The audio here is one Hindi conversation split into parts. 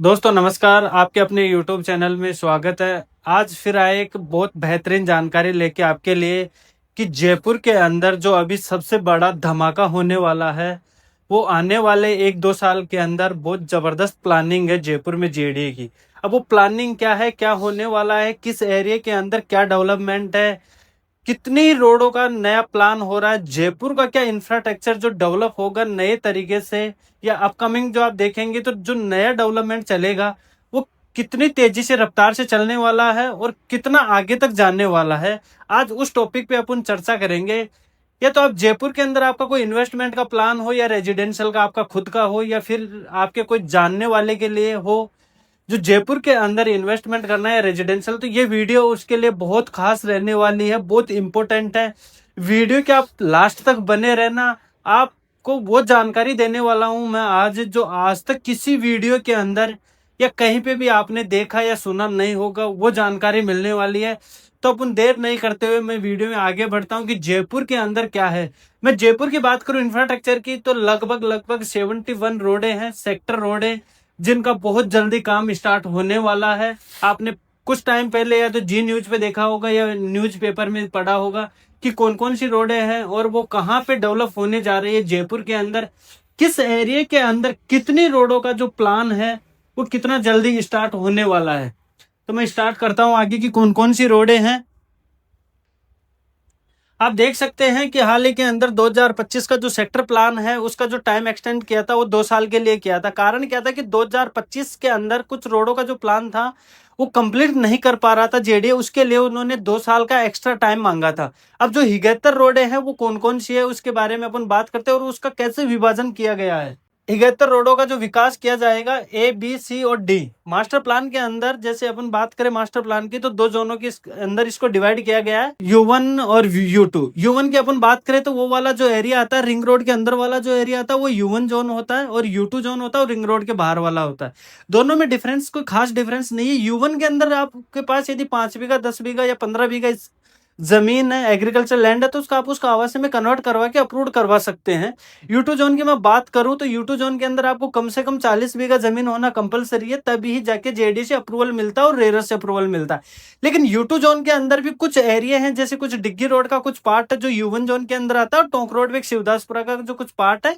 दोस्तों नमस्कार, आपके अपने YouTube चैनल में स्वागत है। आज फिर आए एक बहुत बेहतरीन जानकारी लेके आपके लिए कि जयपुर के अंदर जो अभी सबसे बड़ा धमाका होने वाला है, वो आने वाले 1-2 साल के अंदर बहुत ज़बरदस्त प्लानिंग है जयपुर में जेडीए की। अब वो प्लानिंग क्या है, क्या होने वाला है, किस एरिया के अंदर क्या डेवलपमेंट है, कितनी रोडों का नया प्लान हो रहा है, जयपुर का क्या इंफ्रास्ट्रक्चर जो डेवलप होगा नए तरीके से या अपकमिंग जो आप देखेंगे तो जो नया डेवलपमेंट चलेगा वो कितनी तेजी से रफ्तार से चलने वाला है और कितना आगे तक जाने वाला है। आज उस टॉपिक पे अपन चर्चा करेंगे। या तो आप जयपुर के अंदर आपका कोई इन्वेस्टमेंट का प्लान हो या रेजिडेंशियल का आपका खुद का हो या फिर आपके कोई जानने वाले के लिए हो जो जयपुर के अंदर इन्वेस्टमेंट करना है रेजिडेंशियल, तो ये वीडियो उसके लिए बहुत खास रहने वाली है, बहुत इंपॉर्टेंट है। वीडियो के आप लास्ट तक बने रहना, आपको वो जानकारी देने वाला हूं मैं आज जो आज तक किसी वीडियो के अंदर या कहीं पे भी आपने देखा या सुना नहीं होगा, वो जानकारी मिलने वाली है। तो अपन देर नहीं करते हुए मैं वीडियो में आगे बढ़ता हूं कि जयपुर के अंदर क्या है। मैं जयपुर की बात करूं इंफ्रास्ट्रक्चर की तो लगभग 71 रोडें हैं, सेक्टर रोडें, जिनका बहुत जल्दी काम स्टार्ट होने वाला है। आपने कुछ टाइम पहले या तो जी न्यूज पे देखा होगा या न्यूज पेपर में पढ़ा होगा कि कौन कौन सी रोडें हैं और वो कहाँ पे डेवलप होने जा रही है जयपुर के अंदर, किस एरिया के अंदर कितनी रोडों का जो प्लान है वो कितना जल्दी स्टार्ट होने वाला है। तो मैं स्टार्ट करता हूँ आगे की कौन कौन सी रोडें हैं। आप देख सकते हैं कि हाल ही के अंदर 2025 का जो सेक्टर प्लान है उसका जो टाइम एक्सटेंड किया था वो 2 साल के लिए किया था। कारण क्या था कि 2025 के अंदर कुछ रोडों का जो प्लान था वो कंप्लीट नहीं कर पा रहा था जेडीए, उसके लिए उन्होंने 2 साल का एक्स्ट्रा टाइम मांगा था। अब जो 71 रोडें हैं वो कौन कौन सी है उसके बारे में अपन बात करते हैं और उसका कैसे विभाजन किया गया है। 71 रोडों का जो विकास किया जाएगा A, B, C और D मास्टर प्लान के अंदर। जैसे अपन बात करें मास्टर प्लान की तो दो जोनों के अंदर इसको डिवाइड किया गया है, U1 और U2। U1 की अपन बात करें तो वो वाला जो एरिया आता है रिंग रोड के अंदर वाला जो एरिया आता है वो U1 जोन होता है और U2 जोन होता है और रिंग रोड के बाहर वाला होता है। दोनों में डिफरेंस कोई खास डिफरेंस नहीं है। U1 के अंदर आपके पास यदि 5 बीघा 10 बीघा या 15 बीघा जमीन है, एग्रीकल्चर लैंड है, तो उसका आप उसको आवास में कन्वर्ट करवा के अप्रूव करवा सकते हैं। यूटू जोन की मैं बात करूं तो यूटू जोन के अंदर आपको कम से कम 40 बीघा जमीन होना कंपलसरी है, तभी ही जाके जेडी से अप्रूवल मिलता है और रेरा से अप्रूवल मिलता है। लेकिन यूटू जोन के अंदर भी कुछ एरिया हैं, जैसे कुछ डिग्गी रोड का कुछ पार्ट है जो U1 जोन के अंदर आता है और टोंक रोड में शिवदासपुरा का जो कुछ पार्ट है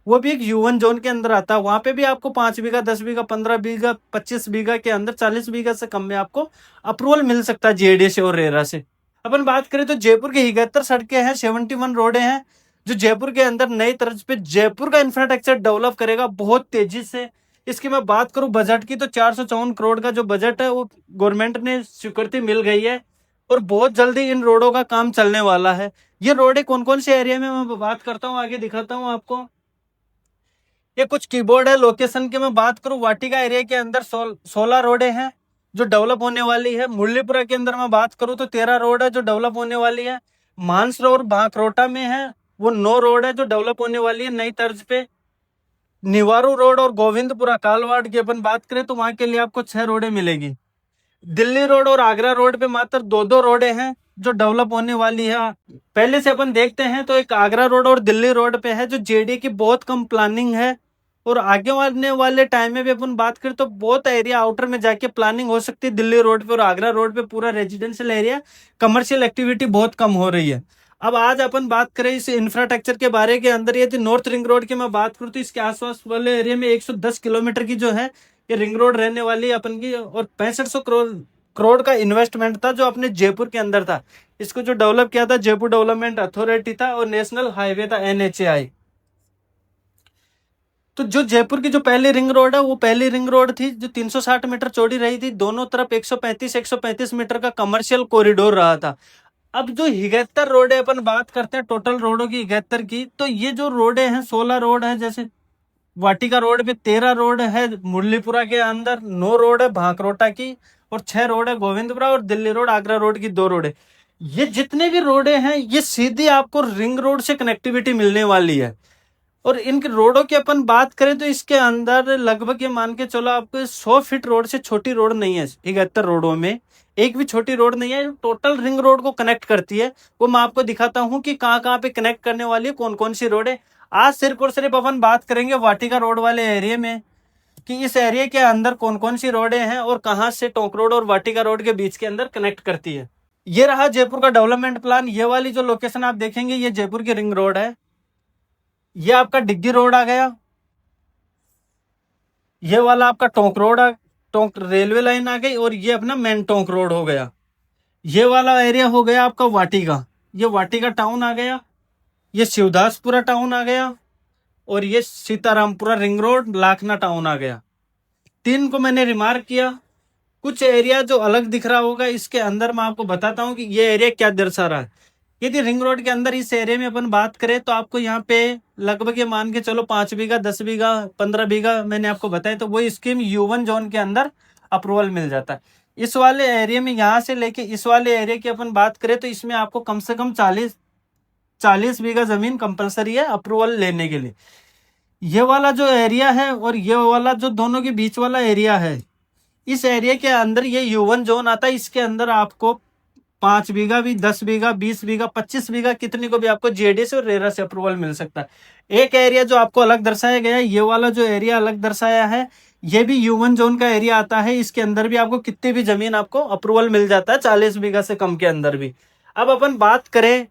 वो भी एक U1 जोन के अंदर आता है। वहां पे भी आपको 5 बीघा 10 बीघा 15 बीघा 25 बीघा के अंदर 40 बीघा से कम में आपको अप्रूवल मिल सकता है जेडी से और रेरा से। अपन बात करें तो जयपुर की 71 सड़कें हैं, 71 रोडें हैं जो जयपुर के अंदर नई तर्ज पे जयपुर का इंफ्रास्ट्रक्चर डेवलप करेगा बहुत तेजी से। इसकी मैं बात करूं बजट की तो 454 करोड़ का जो बजट है वो गवर्नमेंट ने स्वीकृति मिल गई है और बहुत जल्दी इन रोडों का काम चलने वाला है। ये रोडें कौन कौन से एरिया में मैं बात करता हूँ आगे दिखाता हूँ आपको। ये कुछ कीबोर्ड है। लोकेशन की मैं बात करूं वाटिका एरिया के अंदर 16 रोडें हैं जो डेवलप होने वाली है। मुरलीपुरा के अंदर मैं बात करूं तो 13 रोड है जो डेवलप होने वाली है। मानसरोवर भांकरोटा में है वो 9 रोड है जो डेवलप होने वाली है नई तर्ज पे। निवारू रोड और गोविंदपुरा कालवाड़ की अपन बात करें तो वहां के लिए आपको 6 रोडें मिलेगी। दिल्ली रोड और आगरा रोड पे मात्र 2 रोडें हैं जो डेवलप होने वाली है। पहले से अपन देखते हैं तो एक आगरा रोड और दिल्ली रोड पे है जो जेडी की बहुत कम प्लानिंग है और आगे आने वाले टाइम में भी अपन बात करें तो बहुत एरिया आउटर में जाके प्लानिंग हो सकती है। दिल्ली रोड पे और आगरा रोड पे पूरा रेजिडेंशियल एरिया, कमर्शियल एक्टिविटी बहुत कम हो रही है। अब आज अपन बात करें इस इंफ्रास्ट्रक्चर के बारे के अंदर, यदि नॉर्थ रिंग रोड की मैं बात करूँ तो इसके आसपास वाले एरिया में 110 किलोमीटर की जो है ये रिंग रोड रहने वाली है अपन की और 6500 करोड़ का इन्वेस्टमेंट था जो अपने जयपुर के अंदर था। इसको जो डेवलप किया था जयपुर डेवलपमेंट अथॉरिटी था और नेशनल हाईवे था NHAI। तो जो जयपुर की जो पहली रिंग रोड है वो पहली रिंग रोड थी जो 360 मीटर चौड़ी रही थी, दोनों तरफ 135 मीटर का कमर्शियल कॉरिडोर रहा था। अब जो 71 रोड है अपन बात करते हैं टोटल रोडों की 71 की, तो ये जो रोडे हैं 16 रोड है। जैसे वाटिका रोड पे 13 रोड है, मुरलीपुरा के अंदर 9 रोड है भांकरोटा की और 6 रोड है गोविंदपुरा और दिल्ली रोड आगरा रोड की 2 रोड है। ये जितने भी रोडे हैं ये सीधी आपको रिंग रोड से कनेक्टिविटी मिलने वाली है। और इन रोडों की अपन बात करें तो इसके अंदर लगभग ये मान के चलो आपको 100 फीट रोड से छोटी रोड नहीं है। 71 रोडों में एक भी छोटी रोड नहीं है, टोटल रिंग रोड को कनेक्ट करती है। वो मैं आपको दिखाता हूँ कि कहाँ कहाँ पे कनेक्ट करने वाली है, कौन कौन सी रोड है। आज सिर्फ और सिर्फ अपन बात करेंगे वाटिका रोड वाले एरिया में कि इस एरिया के अंदर कौन कौन सी रोडें हैं और कहाँ से टोंक रोड और वाटिका रोड के बीच के अंदर कनेक्ट करती है। ये रहा जयपुर का डेवलपमेंट प्लान। ये वाली जो लोकेशन आप देखेंगे ये जयपुर की रिंग रोड है। ये आपका डिग्गी रोड आ गया। ये वाला आपका Tonk road Tonk railway line आ गई और ये अपना मेन टोंक रोड हो गया। ये वाला एरिया हो गया आपका वाटिका। ये वाटिका टाउन आ गया। ये शिवदासपुरा टाउन आ गया और ये Sitarampura ring road Lakhna town आ गया। तीन को मैंने रिमार्क किया। कुछ एरिया जो अलग दिख रहा होगा इसके अंदर मैं आपको बताता हूँ कि ये एरिया क्या दर्शा रहा है। यदि रिंग रोड के अंदर इस एरिया में अपन बात करें तो आपको यहाँ पे लगभग ये मान के चलो 5 बीघा 10 बीघा 15 बीघा मैंने आपको बताया, तो वो स्कीम U1 जोन के अंदर अप्रूवल मिल जाता है। इस वाले एरिया में यहाँ से लेके इस वाले एरिया की अपन बात करें तो इसमें आपको कम से कम 40 बीघा जमीन कंपलसरी है अप्रूवल लेने के लिए। ये वाला जो एरिया है और ये वाला जो दोनों के बीच वाला एरिया है, इस एरिया के अंदर ये U1 जोन आता है। इसके अंदर आपको 5 बीघा भी 10 बीघा 20 बीघा 25 बीघा कितनी को भी आपको JD से और रेरा से अप्रूवल मिल सकता है। एक एरिया जो आपको अलग दर्शाया गया है, ये वाला जो एरिया अलग दर्शाया है, ये भी U1 जोन का एरिया आता है। इसके अंदर भी आपको कितनी भी जमीन आपको अप्रूवल मिल जाता है 40 बीघा से कम के अंदर भी। अब अपन बात करें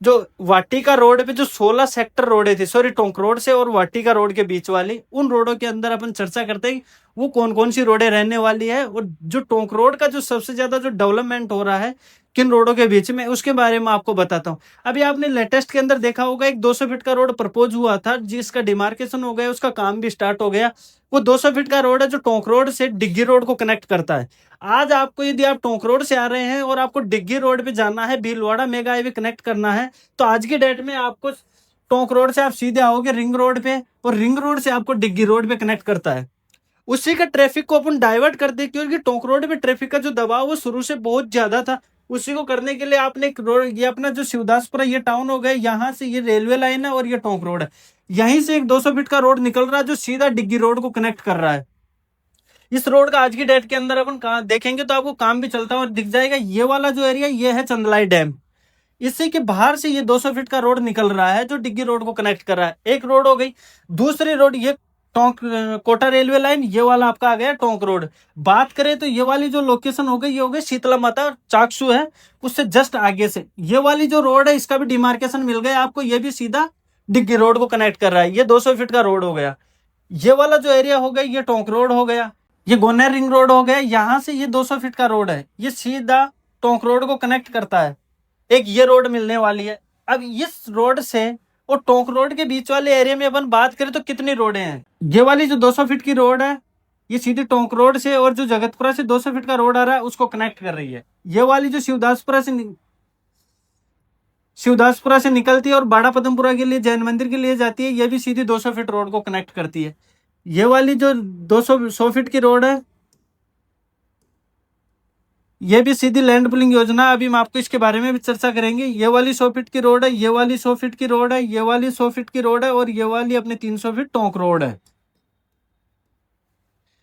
जो वाटिका रोड पे जो 16 सेक्टर रोडें थी, सॉरी टोंक रोड से और वाटिका रोड के बीच वाली, उन रोडों के अंदर अपन चर्चा करते हैं वो कौन कौन सी रोडें रहने वाली है और जो टोंक रोड का जो सबसे ज्यादा जो डेवलपमेंट हो रहा है किन रोडों के बीच में, उसके बारे में आपको बताता हूँ। अभी आपने लेटेस्ट के अंदर देखा होगा एक 200 फीट का रोड प्रपोज हुआ था जिसका डिमार्केशन हो गया, उसका काम भी स्टार्ट हो गया। वो 200 फीट का रोड है जो टोंक रोड से डिग्गी रोड को कनेक्ट करता है। आज आपको यदि आप टोंक रोड से आ रहे हैं और आपको डिग्गी रोड पे जाना है, भीलवाड़ा मेगा हाईवे कनेक्ट करना है, तो आज की डेट में आपको टोंक रोड से आप सीधे आओगे रिंग रोड पे और रिंग रोड से आपको डिग्गी रोड पे कनेक्ट करता है। उसी का ट्रैफिक को अपन डाइवर्ट कर दे, क्योंकि टोंक रोड पे ट्रैफिक का जो दबाव वो शुरू से बहुत ज्यादा था। उसी को करने के लिए आपने एक रोड, ये अपना जो शिवदासपुरा ये टाउन हो गया, यहाँ से ये रेलवे लाइन है और ये टोंक रोड है। यहीं से एक 200 फीट का रोड निकल रहा है जो सीधा डिग्गी रोड को कनेक्ट कर रहा है। इस रोड का आज की डेट के अंदर अपन कहाँ देखेंगे तो आपको काम भी चलता हुआ दिख जाएगा। ये वाला जो एरिया ये है चंदलाई डैम। इससे के बाहर से ये 200 फीट का रोड निकल रहा है जो डिग्गी रोड को कनेक्ट कर रहा है। एक रोड हो गई। दूसरी रोड ये टोंक कोटा रेलवे लाइन, ये वाला आपका आ गया टोंक रोड। बात करें तो ये वाली जो लोकेशन हो गई ये हो गई शीतला माता चाकसू है, उससे जस्ट आगे से ये वाली जो रोड है इसका भी डिमार्केशन मिल गया आपको। ये भी सीधा डिग्गी रोड को कनेक्ट कर रहा है। ये 200 फीट का रोड हो गया। ये वाला जो एरिया हो गया ये टोंक रोड हो गया। ये गोनेर रिंग रोड हो गया। यहाँ से ये 200 फीट का रोड है, ये सीधा टोंक रोड को कनेक्ट करता है। एक ये रोड मिलने वाली है। अब इस रोड से और टोंक रोड के बीच वाले एरिया में अपन बात करें तो कितनी रोडें हैं। ये वाली जो 200 फीट की रोड है ये सीधी टोंक रोड से और जो जगतपुरा से 200 फीट का रोड आ रहा है उसको कनेक्ट कर रही है। ये वाली जो शिवदासपुरा से निकलती है और बाड़ा पदमपुरा के लिए जैन मंदिर के लिए जाती है, ये भी सीधी 200 फीट रोड को कनेक्ट करती है। ये वाली जो 100 फीट की रोड है ये भी सीधी लैंड पुलिंग योजना, अभी हम आपको इसके बारे में भी चर्चा करेंगे। ये वाली 100 फीट की रोड है, ये वाली 100 फीट की रोड है, ये वाली 100 फीट की रोड है और ये वाली अपने 300 फीट टोंक रोड है।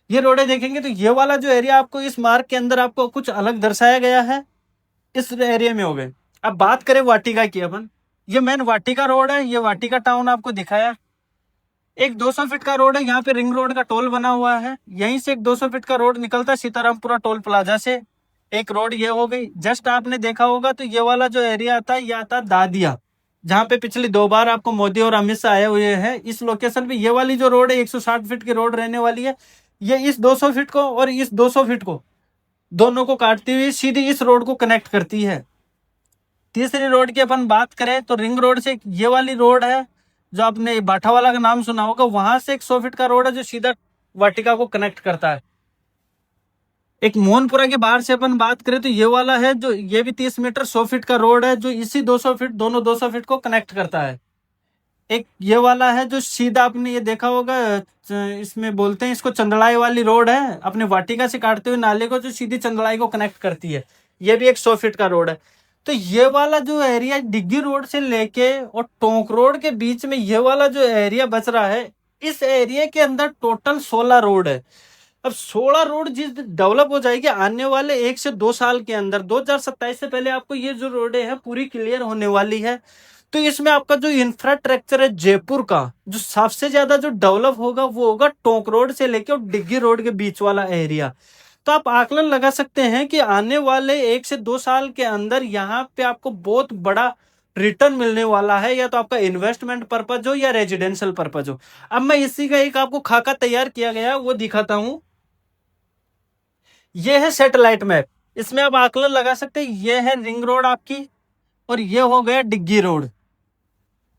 ये रोडें देखेंगे तो ये वाला जो एरिया आपको इस मार्ग के अंदर आपको कुछ अलग दर्शाया गया है, इस एरिया में हो गए। अब बात करें वाटिका की अपन, ये मेन वाटिका रोड है, ये वाटिका टाउन आपको दिखाया। एक 200 फीट का रोड है, यहाँ पे रिंग रोड का टोल बना हुआ है। यहीं से एक 200 फीट का रोड निकलता है सीतारामपुरा टोल प्लाजा से। एक रोड ये हो गई। जस्ट आपने देखा होगा तो ये वाला जो एरिया आता है ये आता है दादिया, जहाँ पे पिछली 2 बार आपको मोदी और अमित शाह आए हुए हैं। इस लोकेशन पे ये वाली जो रोड है 160 फीट की रोड रहने वाली है। ये इस 200 फीट को और इस 200 फीट को दोनों को काटती हुई सीधी इस रोड को कनेक्ट करती है। तीसरी रोड की अपन बात करें तो रिंग रोड से ये वाली रोड है जो आपने बाठावाला का नाम सुना होगा, वहां से एक 100 फीट का रोड है जो सीधा वाटिका को कनेक्ट करता है। एक मोहनपुरा के बाहर से अपन बात करें तो ये वाला है जो ये भी 30 मीटर 100 फीट का रोड है जो इसी 200 फीट दोनों 200 फीट को कनेक्ट करता है। एक ये वाला है जो सीधा आपने ये देखा होगा, इसमें बोलते हैं इसको चंदड़ाई वाली रोड है, अपने वाटिका से काटते हुए नाले को जो सीधी चंदड़ाई को कनेक्ट करती है। ये भी एक 100 फीट का रोड है। तो ये वाला जो एरिया डिग्गी रोड से लेके और टोंक रोड के बीच में ये वाला जो एरिया बच रहा है, इस एरिया के अंदर टोटल 16 रोड है। अब 16 रोड जिस डेवलप हो जाएगी आने वाले 1 से 2 साल के अंदर, 2027 से पहले आपको ये जो रोडें हैं पूरी क्लियर होने वाली है। तो इसमें आपका जो इंफ्रास्ट्रक्चर है जयपुर का, जो सबसे ज्यादा जो डेवलप होगा वो होगा टोंक रोड से लेके और डिग्गी रोड के बीच वाला एरिया। तो आप आकलन लगा सकते हैं कि आने वाले 1 से 2 साल के अंदर यहाँ पे आपको बहुत बड़ा रिटर्न मिलने वाला है, या तो आपका इन्वेस्टमेंट पर्पज हो या रेजिडेंशियल पर्पज हो। अब मैं इसी का एक आपको खाका तैयार किया गया वो दिखाता हूं। ये है सैटेलाइट मैप। इसमें आप आकलन लगा सकते हैं, ये है रिंग रोड आपकी, और ये हो गया डिग्गी रोड,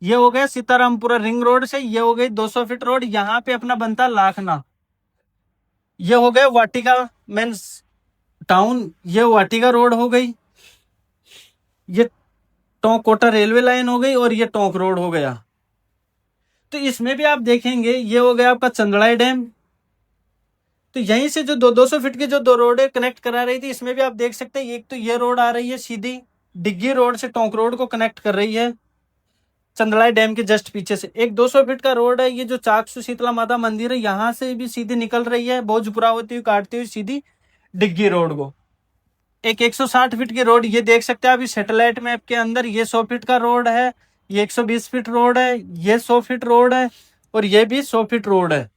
ये हो गया सीतारामपुरा रिंग रोड से, ये हो गई 200 फीट रोड, यहाँ पे अपना बनता लाखना। ये हो गया वाटिका मीन्स टाउन, ये वाटिका रोड हो गई, ये टोंक कोटा रेलवे लाइन हो गई, और ये टोंक रोड हो गया। तो इसमें भी आप देखेंगे ये हो गया आपका चंदड़ाई डैम। तो यहीं से जो 200 फीट की जो दो रोडें कनेक्ट करा रही थी, इसमें भी आप देख सकते हैं, एक तो ये रोड आ रही है सीधी डिग्गी रोड से टोंक रोड को कनेक्ट कर रही है चंदड़ाई डैम के जस्ट पीछे से। एक 200 फीट का रोड है, ये जो चाकसू शीतला माता मंदिर है यहाँ से भी सीधी निकल रही है, भोजपुरा होती हुई काटती हुई सीधी डिग्गी रोड को। एक 160 फीट की रोड ये देख सकते हैं आप इस सैटेलाइट मैप के अंदर, ये 100 फीट का रोड है, ये 120 फीट रोड है, ये 100 फीट रोड है, और ये भी 100 फीट रोड है।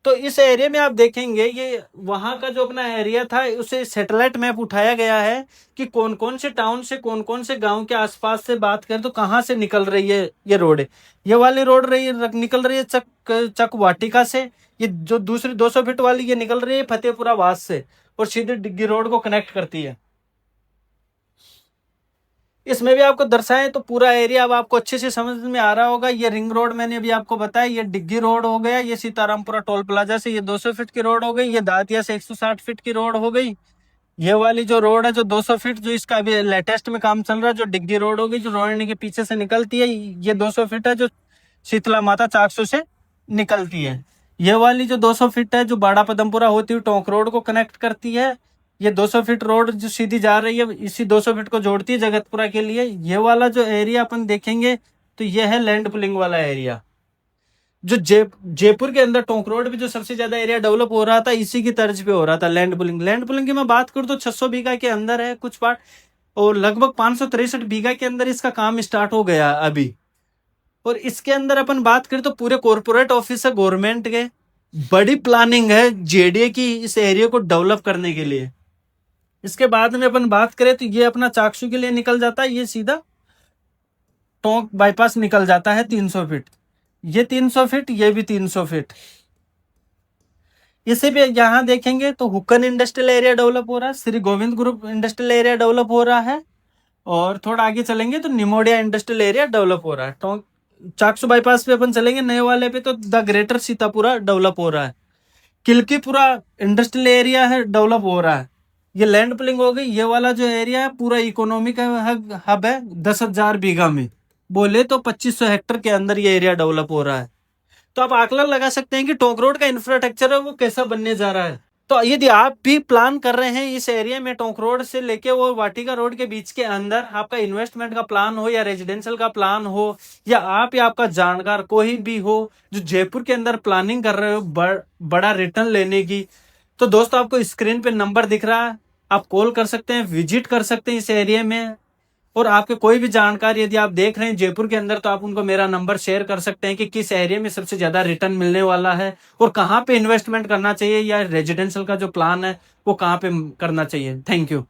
तो इस एरिया में आप देखेंगे ये वहां का जो अपना एरिया था उसे सैटेलाइट मैप उठाया गया है कि कौन कौन से टाउन से कौन कौन से गांव के आसपास से बात करें तो कहाँ से निकल रही है ये रोड है। ये वाली रोड निकल रही है चक वाटिका से, ये जो दूसरी 200 फीट वाली ये निकल रही है फतेहपुरा वास से, और सीधे डिग्गी रोड को कनेक्ट करती है। इसमें भी आपको दर्शाएं तो पूरा एरिया अब आपको अच्छे से समझ में आ रहा होगा। ये रिंग रोड मैंने अभी आपको बताया, ये डिग्गी रोड हो गया, ये सीतारामपुरा टोल प्लाजा से ये 200 फीट की रोड हो गई, ये दातिया से 160 फीट की रोड हो गई। ये वाली जो रोड है जो 200 फीट जो इसका अभी लेटेस्ट में काम चल रहा है जो डिग्गी रोड होगी जो रोहिणी के पीछे से निकलती है, ये 200 फीट है जो शीतला माता चाकसू से निकलती है। ये वाली जो 200 फीट है जो बाड़ा पदमपुरा होती हुई टोंक रोड को कनेक्ट करती है। ये 200 फीट रोड जो सीधी जा रही है इसी 200 फीट को जोड़ती है जगतपुरा के लिए। ये वाला जो एरिया अपन देखेंगे तो ये है लैंड पुलिंग वाला एरिया, जो जयपुर के अंदर टोंक रोड पे जो सबसे ज्यादा एरिया डेवलप हो रहा था इसी की तर्ज पे हो रहा था लैंड पुलिंग। लैंड पुलिंग की मैं बात करूं तो 600 बीघा के अंदर है कुछ पार्ट, और लगभग 563 बीघा के अंदर इसका काम स्टार्ट हो गया अभी। और इसके अंदर अपन बात करें तो पूरे कॉर्पोरेट ऑफिस है गवर्नमेंट के, बड़ी प्लानिंग है जेडीए की इस एरिया को डेवलप करने के लिए। इसके बाद में अपन बात करें तो ये अपना चाकसू के लिए निकल जाता है, ये सीधा टोंक बाईपास निकल जाता है 300 फीट, ये 300 फीट, ये भी 300 फीट। इसे भी यहाँ देखेंगे तो हुक्कन इंडस्ट्रियल एरिया डेवलप हो रहा है, Shri Govind group industrial area develop हो रहा है, और थोड़ा आगे चलेंगे तो निमोडिया इंडस्ट्रियल एरिया डेवलप हो रहा है। टोंक चाकसू बाईपास पे अपन चलेंगे नए वाले पे तो द ग्रेटर सीतापुरा डेवलप हो रहा है। किलकीपुरा इंडस्ट्रियल एरिया है डेवलप हो रहा है। ये लैंड पुलिंग हो गई। ये वाला जो एरिया है पूरा इकोनॉमिक हब है, 10,000 बीघा में बोले तो 2500 हेक्टेयर के अंदर ये एरिया डेवलप हो रहा है। तो आप आकलन लगा सकते हैं कि टोंक रोड का इंफ्रास्ट्रक्चर है वो कैसा बनने जा रहा है। तो यदि आप भी प्लान कर रहे हैं इस एरिया में टोंक रोड से लेके वो वाटिका रोड के बीच के अंदर आपका इन्वेस्टमेंट का प्लान हो या रेजिडेंशियल का प्लान हो, या आप या आपका जानकार कोई भी हो जो जयपुर के अंदर प्लानिंग कर रहे हो बड़ा रिटर्न लेने की, तो दोस्तों आपको स्क्रीन पे नंबर दिख रहा है, आप कॉल कर सकते हैं, विजिट कर सकते हैं इस एरिया में। और आपके कोई भी जानकारी यदि आप देख रहे हैं जयपुर के अंदर तो आप उनको मेरा नंबर शेयर कर सकते हैं कि किस एरिया में सबसे ज्यादा रिटर्न मिलने वाला है और कहाँ पे इन्वेस्टमेंट करना चाहिए, या रेजिडेंशियल का जो प्लान है वो कहाँ पे करना चाहिए। Thank you.